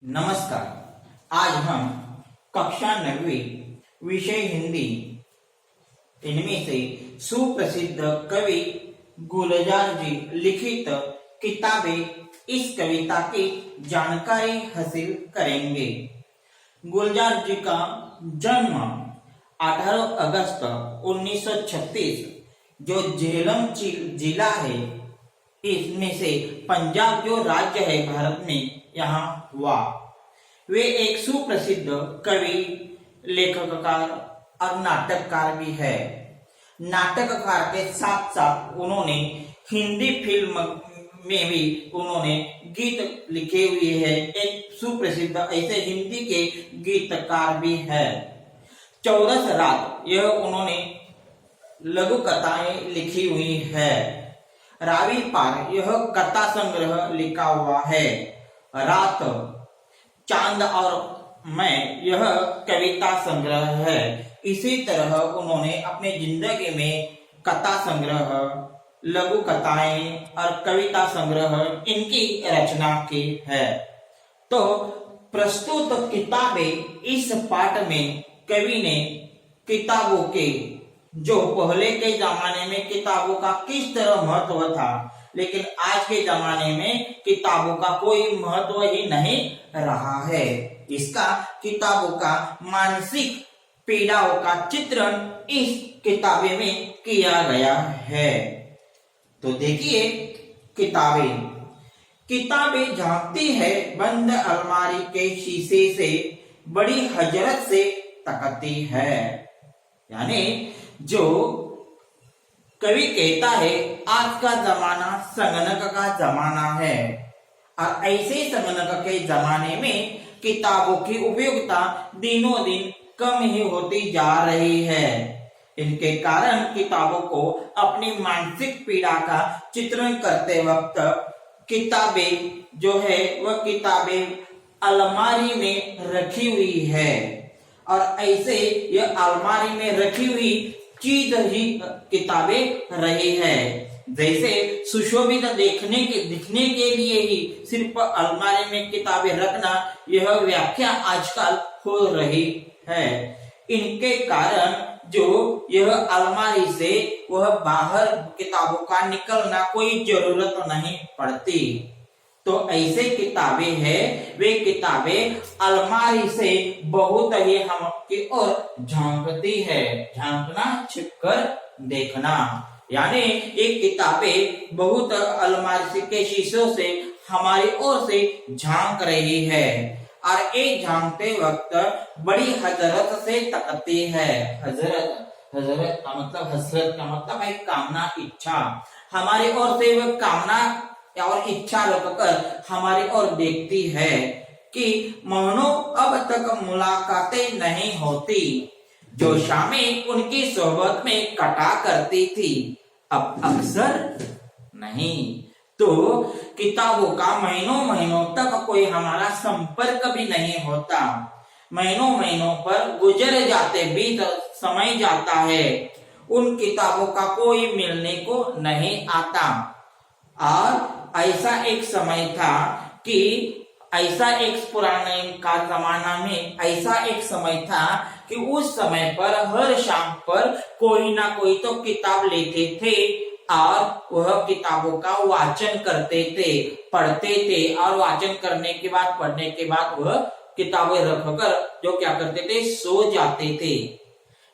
नमस्कार। आज हम कक्षा 9वीं विषय हिंदी इनमें से सुप्रसिद्ध कवि गुलजार जी लिखित किताबें इस कविता की जानकारी हासिल करेंगे। गुलजार जी का जन्म 18 अगस्त 1936 जो झेलम जिला है इसमें से पंजाब जो राज्य है भारत में यहाँ हुआ। वे एक सुप्रसिद्ध कवि, लेखककार और नाटककार भी है। नाटककार के साथ साथ उन्होंने हिंदी फिल्म में भी उन्होंने गीत लिखे हुए हैं। एक सुप्रसिद्ध ऐसे हिंदी के गीतकार भी है। 14 रात यह उन्होंने लघु कथाएं लिखी हुई है। रावी पार यह कथा संग्रह लिखा हुआ है। रात, चांद और मैं यह कविता संग्रह है। इसी तरह उन्होंने अपनी जिंदगी में कथा संग्रह, लघु कथाएं और कविता संग्रह इनकी रचना की है। तो प्रस्तुत किताबें इस पाठ में कवि ने किताबों के जो पहले के जमाने में किताबों का किस तरह महत्व था, लेकिन आज के जमाने में किताबों का कोई महत्व ही नहीं रहा है। इसका किताबों का मानसिक पीड़ाओं का चित्रण इस किताबे में किया गया है। तो देखिए, किताबें झांकती है बंद अलमारी के शीशे से, बड़ी हजरत से तकती है। यानी जो कवि कहता है आज का जमाना संगणक का जमाना है और ऐसे संगणक के जमाने में किताबों की उपयोगिता दिनों दिन कम ही होती जा रही है। इनके कारण किताबों को अपनी मानसिक पीड़ा का चित्रण करते वक्त किताबें जो है वह किताबें अलमारी में रखी हुई है और ऐसे यह अलमारी में रखी हुई चीज ही किताबें रही है। जैसे सुशोभित दिखने के लिए ही सिर्फ अलमारी में किताबें रखना, यह व्याख्या आजकल हो रही है। इनके कारण जो यह अलमारी से वह बाहर किताबों का निकलना कोई जरूरत नहीं पड़ती। तो ऐसे किताबें हैं, वे किताबें अलमारी से बहुत ही हम की ओर झांकती है। झांकना, छिपकर देखना, यानी ये किताबें बहुत अलमारी के शीशों से हमारी ओर से झांक रही है और ये झांकते वक्त बड़ी हजरत से तकती है। हजरत का मतलब, हसरत का मतलब है कामना, इच्छा। हमारी ओर से वह कामना और इच्छा रखकर हमारी ओर देखती है कि मानो अब तक मुलाकातें नहीं होती, जो शामें उनकी सोहबत में कटा करती थी अब अक्सर नहीं। तो किताबों का महीनों तक कोई हमारा संपर्क भी नहीं होता। महीनों पर गुजर जाते, बीत समय जाता है, उन किताबों का कोई मिलने को नहीं आता। और ऐसा एक समय था कि ऐसा एक पुराने का जमाना में ऐसा एक समय था कि उस समय पर हर शाम पर कोई ना कोई तो किताब लेते थे और वह किताबों का वाचन करते थे, पढ़ते थे और वाचन करने के बाद, पढ़ने के बाद वह किताबें रखकर जो क्या करते थे, सो जाते थे।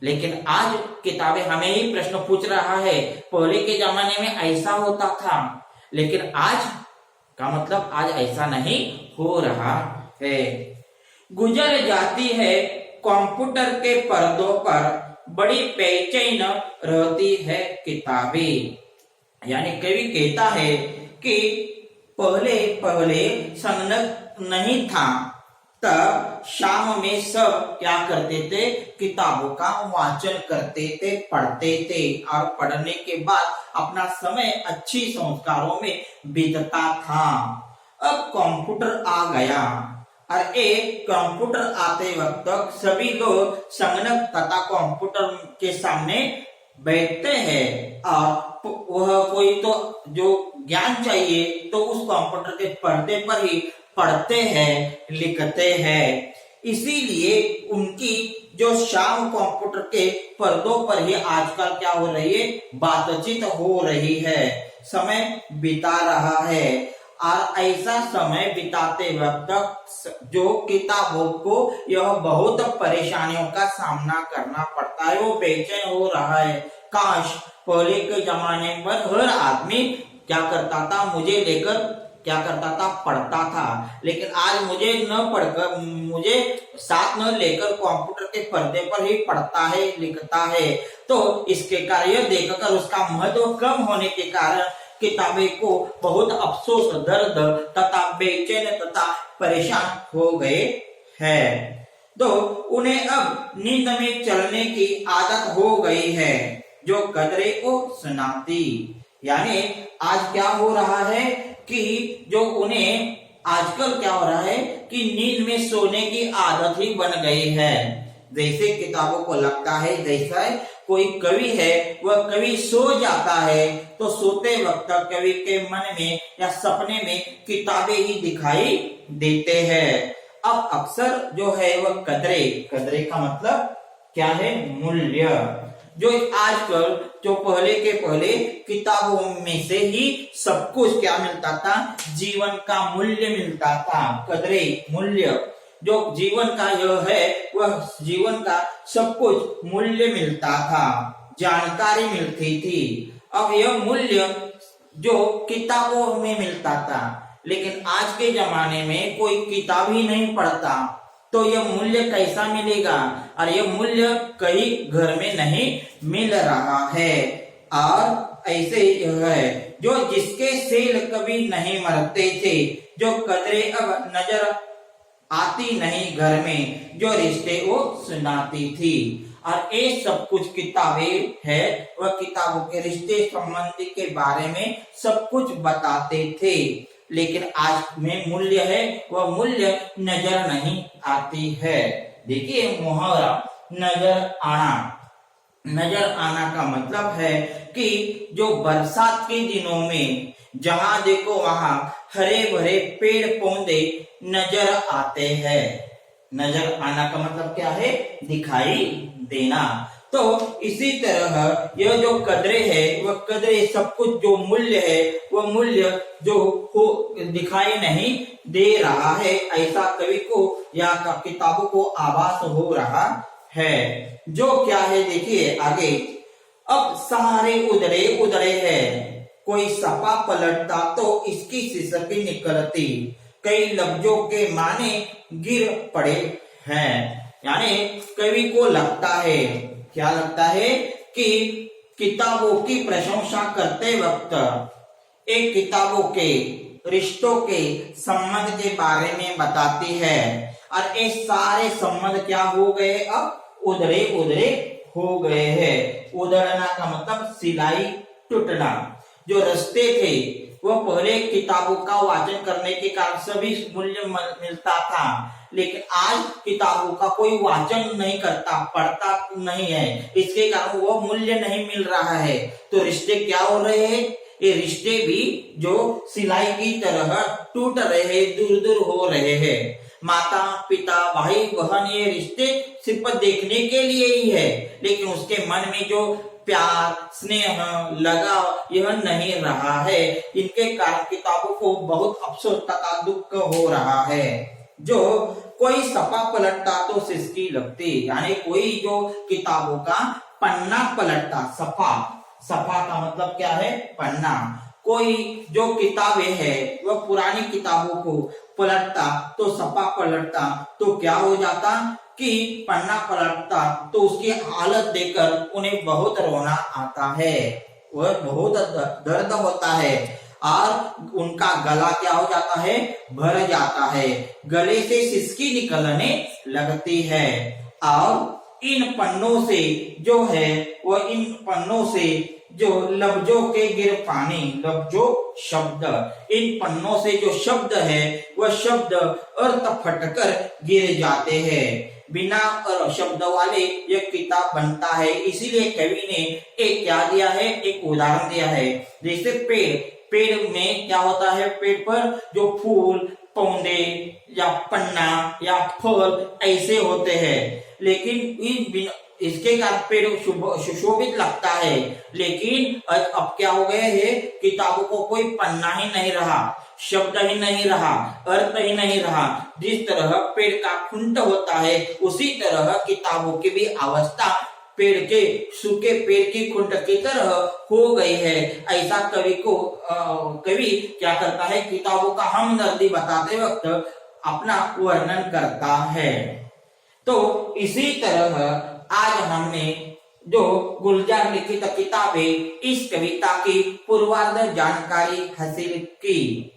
लेकिन आज किताबें हमें ही प्रश्न पूछ रहा है, पहले के जमाने में ऐसा होता था, लेकिन आज का मतलब आज ऐसा नहीं हो रहा है। गुजर जाती है कंप्यूटर के पर्दों पर, बड़ी बेचैन रहती है किताबें। यानी कवि कहता है कि पहले संगणक नहीं था, तब शाम में सब क्या करते थे, किताबों का वाचन करते थे, पढ़ते थे और पढ़ने के बाद अपना समय अच्छी संस्कारों में बीतता था। अब कंप्यूटर आ गया और एक कंप्यूटर आते वक्त सभी लोग संगणक तथा कंप्यूटर के सामने बैठते हैं और वह कोई तो जो ज्ञान चाहिए तो उस कंप्यूटर के पर्दे पर ही पढ़ते हैं, लिखते हैं। इसीलिए उनकी जो शाम कंप्यूटर के पर्दों पर ही आजकल क्या हो रही है, बातचीत हो रही है, समय बिता रहा है। और ऐसा समय बिताते वक्त जो किताबों को यह बहुत परेशानियों का सामना करना पड़ता है, वो बेचैन हो रहा है। काश पहले के जमाने पर हर आदमी क्या करता था, मुझे लेकर क्या करता था, पढ़ता था। लेकिन आज मुझे न पढ़कर, मुझे साथ न लेकर कंप्यूटर के पर्दे पर ही पढ़ता है, लिखता है। तो इसके कार्य देखकर उसका महत्व कम होने के कारण किताबें को बहुत अफसोस, दर्द तथा बेचैन तथा परेशान हो गए हैं। तो उन्हें अब नींद में चलने की आदत हो गई है, जो कदरे को सुनाती। यानी आज क्या हो रहा है कि जो उन्हें आजकल क्या हो रहा है कि नींद में सोने की आदत ही बन गई है। जैसे किताबों को लगता है जैसा कोई कवि है, वह कवि सो जाता है तो सोते वक्त कवि के मन में या सपने में किताबें ही दिखाई देते हैं। अब अक्सर जो है वह कदरे, कदरे का मतलब क्या है, मूल्य। जो आजकल जो पहले के पहले किताबों में से ही सब कुछ क्या मिलता था, जीवन का मूल्य मिलता था। कदरे, मूल्य, जो जीवन का यह है वह जीवन का सब कुछ मूल्य मिलता था, जानकारी मिलती थी। अब यह मूल्य जो किताबों में मिलता था, लेकिन आज के जमाने में कोई किताब ही नहीं पढ़ता, तो यह मूल्य कैसा मिलेगा। और यह मूल्य कहीं घर में नहीं मिल रहा है। और ऐसे यह है जो जिसके सेल कभी नहीं मरते थे, जो कदरे अब नजर आती नहीं घर में, जो रिश्ते वो सुनाती थी। और ये सब कुछ किताबें है, वह किताबों के रिश्ते संबंधी के बारे में सब कुछ बताते थे। लेकिन आज में मूल्य है, वह मूल्य नजर नहीं आती है। देखिए मुहावरा नजर आना। नजर आना का मतलब है कि जो बरसात के दिनों में जहां देखो वहां हरे भरे पेड़ पौधे नजर आते हैं। नजर आना का मतलब क्या है, दिखाई देना। तो इसी तरह यह जो कदरे है, वह कदरे सब कुछ जो मूल्य है, वह मूल्य जो हो दिखाई नहीं दे रहा है, ऐसा कवि को या किताबों को आभास हो रहा है। जो क्या है देखिए आगे, अब सारे उधड़े उधड़े हैं, कोई सपा पलटता तो इसकी सिसकी निकलती, कई लफ्जों के माने गिर पड़े हैं। यानी कवि को लगता है, क्या लगता है कि किताबों की प्रशंसा करते वक्त एक किताबों के रिश्तों के संबंध के बारे में बताती है, और ये सारे संबंध क्या हो गए, अब उधड़े उधड़े हो गए हैं। उधड़ना का मतलब सिलाई टूटना। जो रास्ते थे वह पहले किताबों का वाचन करने के कारण सभी मूल्य मिलता था, लेकिन आज किताबों का कोई वाचन नहीं करता, पढ़ता नहीं है, इसके कारण वह मूल्य नहीं मिल रहा है। तो रिश्ते क्या हो रहे हैं, ये रिश्ते भी जो सिलाई की तरह टूट रहे हैं, दूर दूर हो रहे हैं। माता पिता भाई बहन ये रिश्ते सिर्फ देखने के लिए ही है, लेकिन उसके मन में जो प्यार स्नेह लगाव यह नहीं रहा है। इनके कारण किताबों को बहुत अफसोस तथा दुख हो रहा है। जो कोई सपा पलटता तो सिसकी लगती, यानी कोई जो किताबों का पन्ना पलटता, सफा, सफा का मतलब क्या है, पन्ना। कोई जो किताबें है वह पुरानी किताबों को पलटता तो सपा पलटता तो क्या हो जाता कि पन्ना पलटता, तो उसकी हालत देखकर उन्हें बहुत रोना आता है, वह बहुत दर्द होता है, और उनका गला क्या हो जाता है, भर जाता है, गले से सिसकी निकलने लगती है। और इन पन्नों से जो है वह इन पन्नों से जो लफ्जों के गिर पानी, लफ्जों शब्द, इन पन्नों से जो शब्द है वह शब्द अर्थ फटकर गिर जाते हैं। बिना शब्द वाले यह किताब बनता है। इसीलिए कवि ने एक क्या दिया है, एक उदाहरण दिया है। जैसे पेड़, पेड़ में क्या होता है, पेड़ पर जो फूल पौधे या पन्ना या फल ऐसे होते हैं, लेकिन इसके कारण पेड़ सुशोभित लगता है। लेकिन अब क्या हो गए है, किताबों को कोई पन्ना ही नहीं रहा, शब्द ही नहीं रहा, अर्थ ही नहीं रहा। जिस तरह पेड़ का खुंट होता है, उसी तरह किताबों की भी अवस्था पेड़ के सूखे पेड़ की खुंट की तरह हो गई है। ऐसा कवि क्या करता है, किताबों का हमदर्दी बताते वक्त अपना वर्णन करता है। तो इसी तरह आज हमने जो गुलजार लिखित किताब है, इस कविता की पूर्वार्ध जानकारी हासिल की।